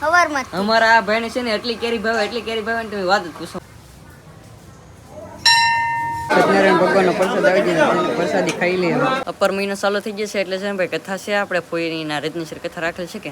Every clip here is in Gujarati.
સવારમાં અમારા આ ભાઈને છે ને એટલી કેરી ભાવે ને તમે વાત જ પૂછો. સત્યનારાયણ ભગવાનનો પ્રસાદ આવી જાય, પ્રસાદી ખાઈ લઈએ. અપર મહિનો ચાલુ થઈ જશે એટલે છે ને ભાઈ કથા છે આપણે ફોઈની ના રીતની કથા રાખેલ છે કે.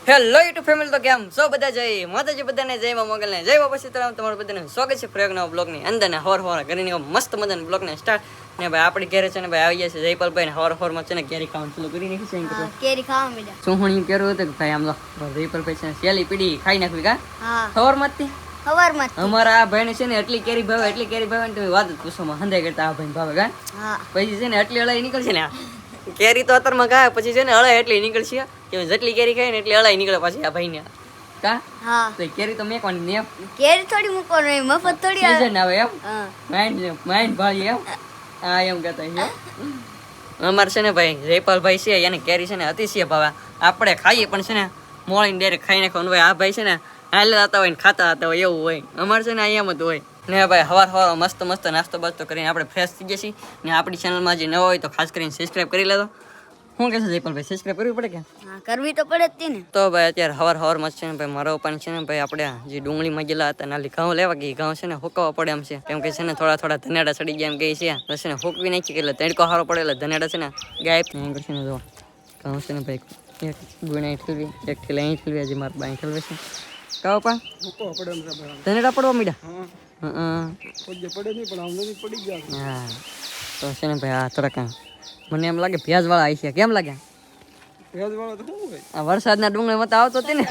હેલો યુટ્યુબ ફેમિલી, તો કેમ છો બધા? જય માતાજી બધાને, જય માં મોગલને, જય બાપા સીતારામ. તમારું બધાને સ્વાગત છે પ્રયોગના બ્લોગની અંદર ને હોર કરીને મસ્ત મજાના બ્લોગને સ્ટાર્ટ. ને ભાઈ આપણી ઘરે છે ને ભાઈ આવી ગયા છે જયપાલભાઈ ને હોરમાં છે ને કેરી ખાવાનું ચાલુ કરી નાખી છે. કેરી ખાવા મળ્યા. શું હું કર્યું હતું કે ભાઈ આમ જયપાલભાઈ છે ને સેલી પીડી ખાઈ નાખવી કા હોરમાંથી. અમારા આ ભાઈને છે ને એટલી કેરી ભાવે ને તમે વાત જ પૂછો. હંધાઈ કરતા આ ભાઈ ભાવે કા. પછી છે ને એટલી અળાઈ નીકળશે ને કેરી તો અત્યારમાં ખાય પછી છે ને અળાઈ એટલી નીકળશે કે જેટલી કેરી ખાય ને એટલી અળાઈ નીકળે પાછી આ ભાઈ ને કા. તો કેરી તો મેકવાની ને એમ, કેરી થોડી મૂકવાની, મફત થોડી સીઝન આવે એમ. માઇન્ડ ભાઈ એમ હા એમ કહેતા છે. અમારે છે ને ભાઈ જયપાલભાઈ છે એને કેરી છે ને અતિશય ભાવે. આપણે ખાઈએ પણ છે ને મોળીને ડાયરેક્ટ ખાઈ નાખવાનું ભાઈ. આ ભાઈ છે ને હાલતા હતા હોય ને ખાતા હતા હોય એવું હોય. અમારે છે ને એમ જ હોય ને ભાઈ. સવાર મસ્ત નાસ્તો બાસ્તો કરીને આપણે ફ્રેશ થઈ જઈએ ને આપણી ચેનલમાં જે નવો હોય તો ખાસ કરીને સબસ્ક્રાઈબ કરી લેજો. શું કહેશે જયપાલભાઈ, સબસ્ક્રાઈબ કરવી પડે કે? હા, કરવી તો પડે જ ને. તો ભાઈ અત્યારે સવારમાં છે ને ભાઈ મારા પપ્પાને છે ને ભાઈ આપણે જે ડુંગળીમાં ગયેલા હતા નાલી ઘઉં લેવા ગઈ. ઘઉં છે ને હુકવવા પડે એમ છે, કેમ કે છે ને થોડા ધનેડા ચડી ગયા એમ કહે છે. તો છે ને હુકવી નાખી એટલે તડકો સારો પડે એટલે ધનેડા છે ને ગાય છે ને જો ઘઉં છે ને ભાઈ એક ગુણા ઠલવી, એક ઠેલા અહીં ઠલવી, હજી મારા બાઈ ઠલવે છે. કાવ પા ધનેડા પડવા મીડા હા. તો છે ને ભાઈ આ થોડાક મને એમ લાગે ભેજ વાળા આવી છે. કેમ લાગે? આ વરસાદના ડુંગળી મત આવતો હતી ને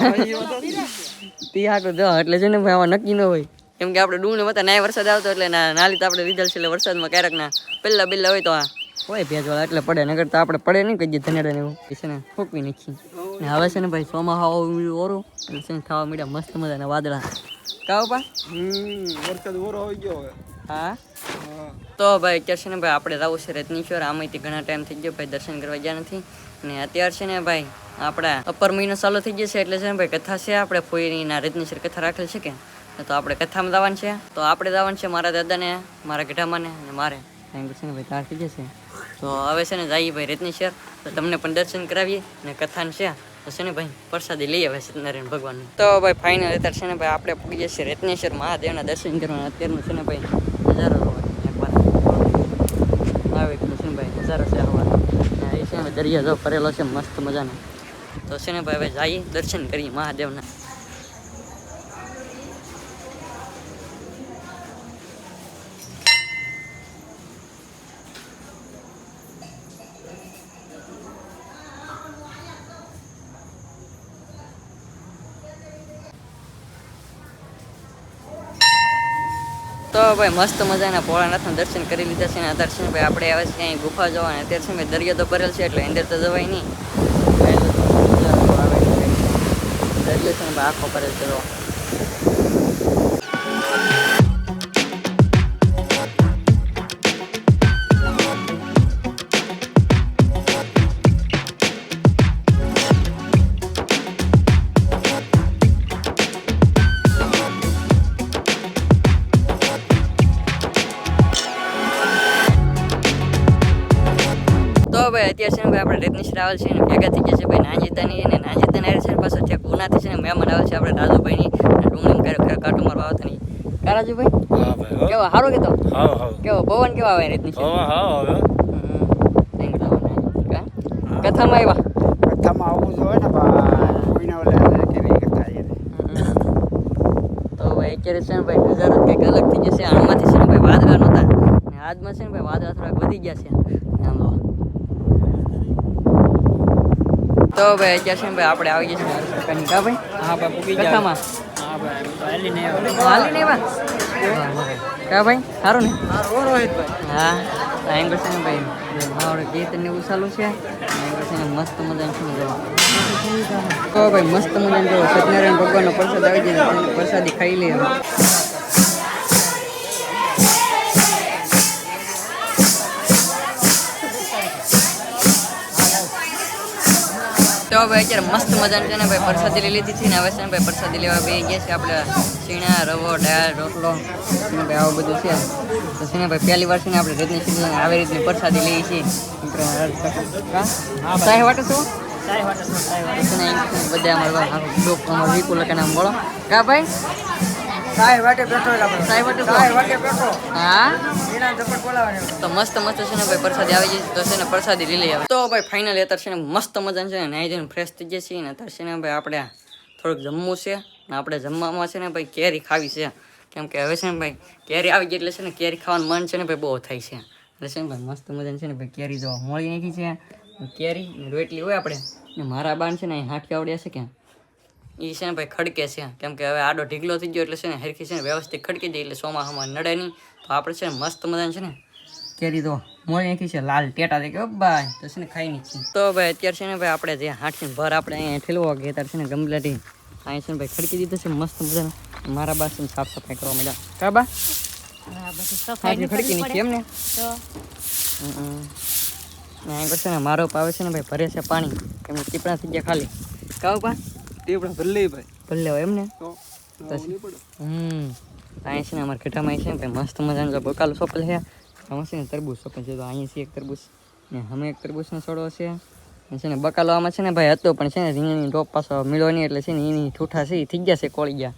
તિહાકો જો એટલે છે ને ભાઈ આવા નક્કી ન હોય. કેમ કે આપણે ડુંગળી મત ના વરસાદ આવતો એટલે નાલી તો આપણે લીધેલ છે એટલે વરસાદમાં ક્યારેક ના પેલા બિલ્લા હોય તો આ હોય ભેજ વાળા એટલે પડે. નગર તો આપણે પડે નહીં કહીએ ધનેડા ને એવું છે ને ફૂકવી નાખી. ને હવે છે ને ભાઈ ચોમાસા ઓરું એટલે છે ને ખાવા મળ્યા મસ્ત મજાના વાદળા. કાવ પા વરસાદ ઓરો આવી ગયો હવે. હા તો ભાઈ અત્યારે છે ને ભાઈ આપણે જવું છે રત્નેશ્વર. આમાંથી ઘણા ટાઈમ થઈ ગયો ભાઈ, દર્શન કરવા ગયા નથી. ને અત્યારે છે ને ભાઈ આપણા અપર મહિનો ચાલુ થઈ જશે એટલે છે ને ભાઈ કથા છે આપણે ફોઈની ના રત્નેશ્વર કથા રાખેલ છે કે. તો આપણે કથામાં જવાનું છે. તો આપણે જવાનું છે મારા દાદાને, મારા ગઢામાને અને મારે છે ને ભાઈ તાર થઈ જશે. તો હવે છે ને જઈએ ભાઈ રત્નેશ્વર. તો તમને પણ દર્શન કરાવીએ ને કથાને છે તો છે ને ભાઈ પ્રસાદી લઈ આવે સત્યનારાયણ ભગવાનની. તો ભાઈ ફાઇનલ અત્યારે છે ને ભાઈ આપણે પૂગીએ છીએ રત્નેશ્વર મહાદેવના દર્શન કરવાના. અત્યારનું છે ને ભાઈ નજારો આવે છે ને ભાઈ નજારો છે હવા એ છે ને દરિયા જો ફરેલો છે મસ્ત મજાનો. તો છે ને ભાઈ હવે જઈએ દર્શન કરીએ મહાદેવના. તો ભાઈ મસ્ત મજાના ભોળાનાથના દર્શન કરી લીધા છે ને અત્યારે છે ને ભાઈ આપણે આવે છે અહીં ગુફા જવાના. અત્યારે છે ને દરિયો તો ભરેલ છે એટલે અંદર તો જવાય નહીં. દરિયો છે ને ભાઈ આખો ભરેલ છે. અત્યારે છે ને ભાઈ આપણે રત્નેશ્વર આવેલ છે ને ભેગા થઈ ગયા છે ભાઈ નાંજીદાની અને નાંજીદાની આવે છે ને પાછા ત્યાં ઉનાથી છે ને મહેમાન આવે છે આપણે રાજુભાઈની ડુંગળી કાંટો મારવા આવતા નહીં. કા રાજુભાઈ કેવો સારો કેતો કેવો પવન કેવા આવે રત્નેશ્વર કથામાં આવ્યા? કથામાં આવવું જોઈએ ને કેવી કથા છે. તો ભાઈ અત્યારે છે ને ભાઈ નજારો કંઈક અલગ થઈ જશે. આણમાંથી છે ને ભાઈ વાદળા નહોતા ને આજમાં છે ને ભાઈ વાદળા થોડાક વધી ગયા છે આમ. તો ભાઈ અત્યારે છે ને ભાઈ આપણે આવી ગયા છીએ સરકારની કા ભાઈ. હા ભાઈ પૂકી કથામાં. હા ભાઈ હાલી નહીં કા ભાઈ સારું ને રોહિતભાઈ. હા એંગલ છે ને ભાઈ મારું ગીત ને એવું ચાલુ છે. એંગલ છે ને મસ્ત મજાનું શું જવા. તો ભાઈ મસ્ત મજાનું જો સત્યનારાયણ ભગવાનનો પ્રસાદ આવી જાય પ્રસાદી ખાઈ લઈએ. તો ભાઈ અત્યારે મસ્ત મજાનું છે ને ભાઈ પ્રસાદી લઈ લીધી છે ને હવે છે ને ભાઈ પ્રસાદી લેવા બે ગયા છે આપણે. સીણા રવો દાળ રોટલો ને ભાઈ આવું બધું છે. તો છે ને ભાઈ પહેલી વાર છે ને આપણે રત્નેશ્વર આવી રીતની પ્રસાદી લઈએ છીએ. સાહેબ વાટે શું બધા અમારા વિપુલ નામ બોલો કા ભાઈ સાહેબ વાટે બેઠો સાહેબ વાટે બેઠો હા એના ઝપટ બોલાવવાનો તો મસ્ત મસ્ત છે ને ભાઈ પ્રસાદી આવી જશે તો છે ને પ્રસાદી લઈ આવે તો ભાઈ ફાઇનલ અત્યારે છે ને મસ્ત મજા છે ને નાઈ જઈને ફ્રેશ થઈ જશે ને અત્યારે છે ને ભાઈ આપણે થોડુંક જમવું છે ને આપણે જમવામાં છે ને ભાઈ કેરી ખાવી છે કેમ કે હવે છે ને ભાઈ કેરી આવી ગઈ એટલે છે ને કેરી ખાવાનું મન છે ને ભાઈ બહુ થાય છે એટલે છે ને ભાઈ મસ્ત મજાની છે ને ભાઈ કેરી જો મળી નાખી છે કેરી રોટલી હોય આપણે ને મારા બાન છે ને અહીં હાથ આવડ્યા છે ક્યાં એ છે ને ભાઈ ખડકે છે કેમ કે હવે આડો ઢીકલો થઈ ગયો એટલે છે ને હરખી છે ને વ્યવસ્થિત ખડકી દે એટલે ચોમાસામાં નડે નહીં તો આપણે છે ને મસ્ત મજાની છે ને કેરી તો મોડી નાખી છે લાલ ટેટા દે કે ભાઈ તો છે ને ખાઈ નહીં છે તો ભાઈ અત્યારે છે ને ભાઈ આપણે જે હાથથી ભર આપણે અહીંયા ઠેલવો કે ત્યારે છે ને ગમલાટી અહીં છે ને ભાઈ ખડકી દીધું છે મસ્ત મજાને મારા બા છે ને સાફ સફાઈ કરવા માંડ્યા કા બા ખડકી નહીં એમ ને અહીં કરશે ને મારો પાવે છે ને ભાઈ ભરે છે પાણી કેમ કે ટીપણા થઈ ગયા ખાલી કાવ પા ટીપડા ભલે ભાઈ ભલે હોય એમ ને અહીં છે ને અમારા ખેઠામાં છે ને ભાઈ મસ્ત મજાનો જો બકાલો સોપલ છે આમાં છે ને તરબૂચ સોપલ છે તો અહીંયા છે એક તરબૂચ ને અમે એક તરબૂચનો છોડો છે ને બકાલો આમાં છે ને ભાઈ હતો પણ છે ને રીંગણીની ટોપ પાછો મળ્યો નહીં એટલે છે ને એની ઠૂઠા છે એ થઈ ગયા છે કોળી ગયા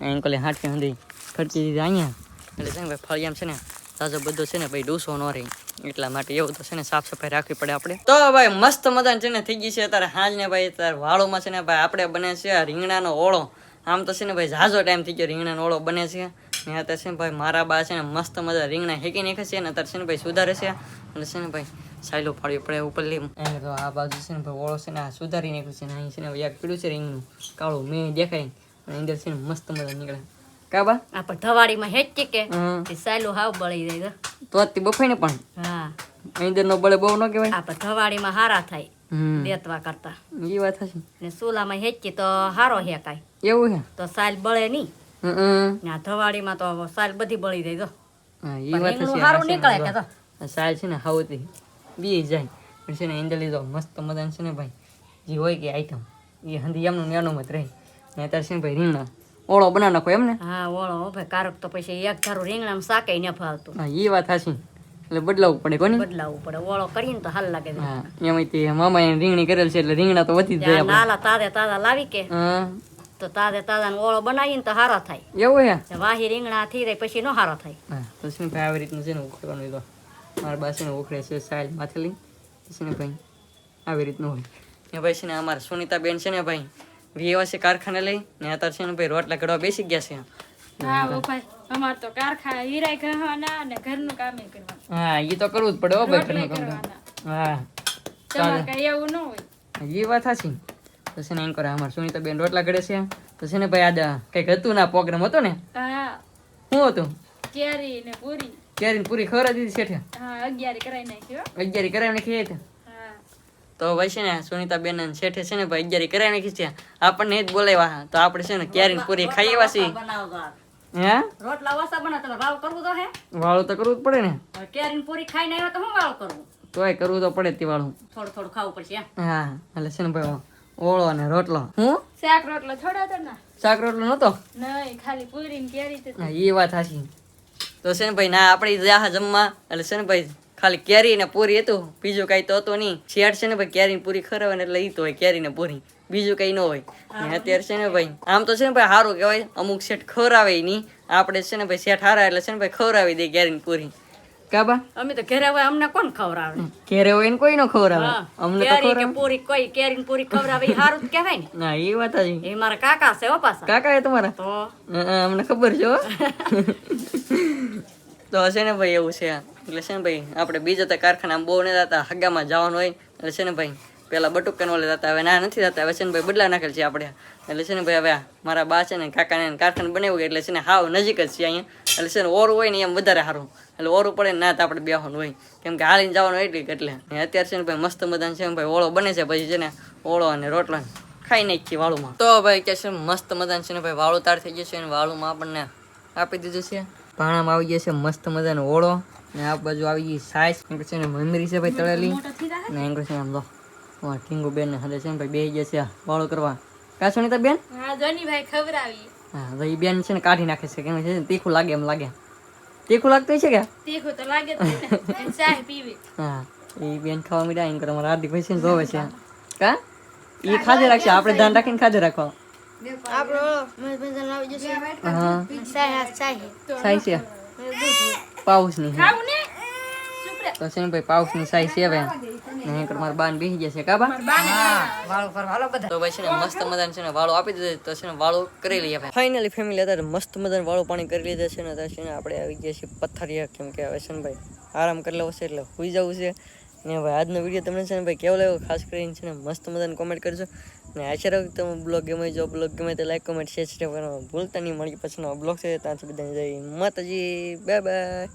અંકલે હાથથી હંધી ખડકી દીધી અહીંયા એટલે છે ને ભાઈ ફળિયામ છે ને તાજો બધો છે ને ભાઈ ડૂસો ન રહે એટલા માટે એવું તો છે ને સાફ સફાઈ રાખવી પડે આપણે તો ભાઈ મસ્ત મજાની છે ને થઈ ગઈ છે અત્યારે હાજ ને ભાઈ અત્યારે વાળોમાં છે ને ભાઈ આપણે બને છે રીંગણાનો ઓળો આમ તો છે ને ભાઈ ઝાઝો ટાઈમ થઈ ગયો રીંગણાનો ઓળો બને છે ને અત્યારે છે ને ભાઈ મારા બા છે ને મસ્ત મજા રીંગણા હેકી નાખે છે ને અત્યારે છે ને ભાઈ સુધારે છે અને છે ને ભાઈ સાયલો પાડવી પડે ઉપર લી તો આ બાજુ છે ને ભાઈ ઓળો છે ને આ સુધારી નાખ્યું છે ને અહીં છે ને યાદ પીડ્યું છે રીંગણું કાળું મેં દેખાય અને અંદર છે ને મસ્ત મજા નીકળે કાબા આપણે ધવાડીમાં હેચી કે સાયલું હાવ બળી જાય તો આથી બફાઈ ને પણ હા અંદર નો બળે બહુ ન કહેવાય આપણે ધવાડીમાં હારા થાય દેતવા કરતા એ વાત હશે ને ચૂલામાં હેચી તો હારો હેકાય એવું છે તો સાલ બળે નહીં ને આ ધવાડીમાં તો સાલ બધી બળી જાય તો એ વાત હશે હારું નીકળે કે તો સાલ છે ને હાવતી બી જાય પણ છે ને અંદર લીધો મસ્ત મજાનું છે ને ભાઈ જે હોય કે આઈટમ એ હંધી એમનું નેનું મત રહે ને અત્યારે છે ને ભાઈ રીંગણા ઓળો બના નાખો એમ ને હા ઓળો ભાઈ કારક તો પછી એક ધારું રીંગણામાં શાકે ન ફાવતું હા એ વાત હશે એટલે બદલાવવું પડે કોની બદલાવવું પડે ઓળો કરીને તો હાલ લાગે હા એમાંથી મામા એને રીંગણી કરેલ છે એટલે રીંગણા તો વધી જ જાય નાલા તાજા લાવી કે તો તાજા ઓળો બનાવીને તો હારો થાય એવું છે વાહી રીંગણા થઈ જાય પછી નો હારો થાય હા તો છે ને ભાઈ આવી રીતનું છે ને ઉખડવાનું તો મારા બા છે ને ઉખડે છે સાઈલ માથે લઈ છે ને ભાઈ આવી રીતનું હોય ને ભાઈ છે ને અમારા સુનિતા બેન છે ને ભાઈ વ્યવા છે કારખાને લઈ ને અત્યારે છે ને ભાઈ રોટલા ઘડવા બેસી ગયા છે હા ભાઈ અમાર તો કારખાના હીરાય કરવાના અને ઘરનું કામ કરવાનું હા એ તો કરવું જ પડે હો ભાઈ ઘરનું કામ હા તમારે કઈ એવું ન હોય એ વાત સાચી તો છે ને એમ કરે અમારે સુનિતા બેન રોટલા ઘડે છે તો છે ને ભાઈ આજે કંઈક હતું ના પ્રોગ્રામ હતો ને હા શું હતું કેરી ને પૂરી કેરીને પૂરી ખવડાવી દીધી શેઠે હા 11 કરાઈ નાખ્યો 11 કરાવી નાખી હતી હા તો ભાઈ છે ને સુનિતા બેન શેઠે છે ને ભાઈ 11 કરાવી નાખી છે આપણને જ બોલાવ્યા તો આપણે છે ને કેરીને પૂરી ખાઈ એવા છીએ હે રોટલા ઓછા બને તો વાવ કરવું તો હે વાળું તો કરવું જ પડે ને કેરીને પૂરી ખાઈને આવ્યો તો હું વાવ કરવું તોય કરવું તો પડે તે વાળું થોડું ખાવું પડશે હા એટલે છે ને ભાઈ ઓળો અને રોટલો હું શાક રોટલો થોડા તો ના શાક રોટલો નતો નહીં ખાલી પૂરી ને કેરી જ હા એ વાત સાચી તો છે ને ભાઈ ના આપણે જા જમવા એટલે છે ને ભાઈ ખાલી કેરી ને પૂરી હતું બીજું કઈ તો હતું નહીં શેઠ છે ને ભાઈ કેરી પૂરી ખરાવે ને એટલે ઈ તો હોય કેરી ને પૂરી બીજું કઈ ન હોય ને અત્યારે છે ને ભાઈ આમ તો છે ને ભાઈ સારું કહેવાય અમુક શેઠ ખવડાવે નહીં આપણે છે ને ભાઈ શેઠ હારા એટલે છે ને ભાઈ ખવડાવી દે કેરી પૂરી કાબા અમે તો ઘરે હોય અમને કોણ ખવડાવે ઘેરે હોય ને કોઈ નો ખવડાવે અમને તો કેરી કે પૂરી કોઈ કેરીને પૂરી ખવડાવે ઈ હારું જ કહેવાય ને ના એ વાત હજી એ મારા કાકા છે હો પાછા કાકા એ તમારા તો અમને ખબર છે હો. તો છે ને ભાઈ એવું છે એટલે છે ને ભાઈ આપણે બીજા તો કારખાના બહુ નહીં જતા હગામાં જવાનું હોય એટલે છે ને ભાઈ પેલા બટુકન ઓલે જતા હવે ના નથી જતા હવે છે ને ભાઈ બદલા નાખેલ છે આપણે એટલે છે ને ભાઈ હવે મારા બા છે ને કાકાને કારખાને બનાવ્યું એટલે છે ને હાવ નજીક જ છે અહીંયા એટલે છે ને ઓરું હોય ને એમ વધારે સારું એટલે ઓરું પડે ને ના તો આપણે બેહવાનું હોય કેમ કે હાલીને જવાનું એટલે ને અત્યારે છે ને ભાઈ મસ્ત મજાનું છે ને ભાઈ ઓળો બને છે પછી છે ને ઓળો અને રોટલો ખાઈ નાખીએ વાળુમાં તો ભાઈ કે છે મસ્ત મજાનું છે ને ભાઈ વાળું તાર થઈ જશે અને વાળુમાં આપણને આપી દીધું છે ભાણામાં આવી જશે મસ્ત મજાનો ઓળો ને આ બાજુ આવી ગઈ સાઈઝ છે ને મમરી છે ભાઈ તળેલી ને એમ છે આમ લો ટીંગુ બેન ને હાલે છે ને ભાઈ બે જશે વાળું કરવા કા સુનિતા બેન હા જોની ભાઈ ખવડાવી હા તો એ બેન છે ને કાઢી નાખે છે કેમ છે તીખું લાગે એમ લાગે તીખું લાગતું છે કે તીખું તો લાગે જ ને ચા પીવી હા એ બેન ખાવા મીડા એમ કરે અમારા હાર્દિક ભાઈ છે ને જોવે છે કા એ ખાધે રાખશે, આપણે ધ્યાન રાખીને ખાધે રાખવા. હા સાઈ છે પાઉસ ની ખાવું ને તો છે ને ભાઈ પાઉસ ની સાઈ છે હવે ને એકર માર બાન બેહી જશે કાબા. વાળો પર હાલો બધા. તો ભાઈ છે ને મસ્ત મજાનું છે ને વાળો આપી દીધો તો છે ને વાળો કરી લઈએ ભાઈ. ફાઇનલી ફેમિલી અત્યારે મસ્ત મજાનું વાળો પાણી કરી લીધા છે ને તો છે ને આપણે આવી ગયા છીએ પથારિયા, કેમ કે હવે છે ને ભાઈ આરામ કરી લેવો છે એટલે સુઈ જવું છે. ને ભાઈ આજનો વિડીયો તમને છે ને ભાઈ કેવો લાગ્યો ખાસ કરીને છે ને મસ્ત મજાનું કોમેન્ટ કરજો. ને આશા રાખું કે તમે બ્લોગ ગમે, જો બ્લોગ ગમે તો લાઈક કોમેન્ટ શેર કરવાનું ભૂલતા નહીં. મળી પછીનો બ્લોગ છે ત્યાં સુધી બધાને જય માતાજી, બાય બાય.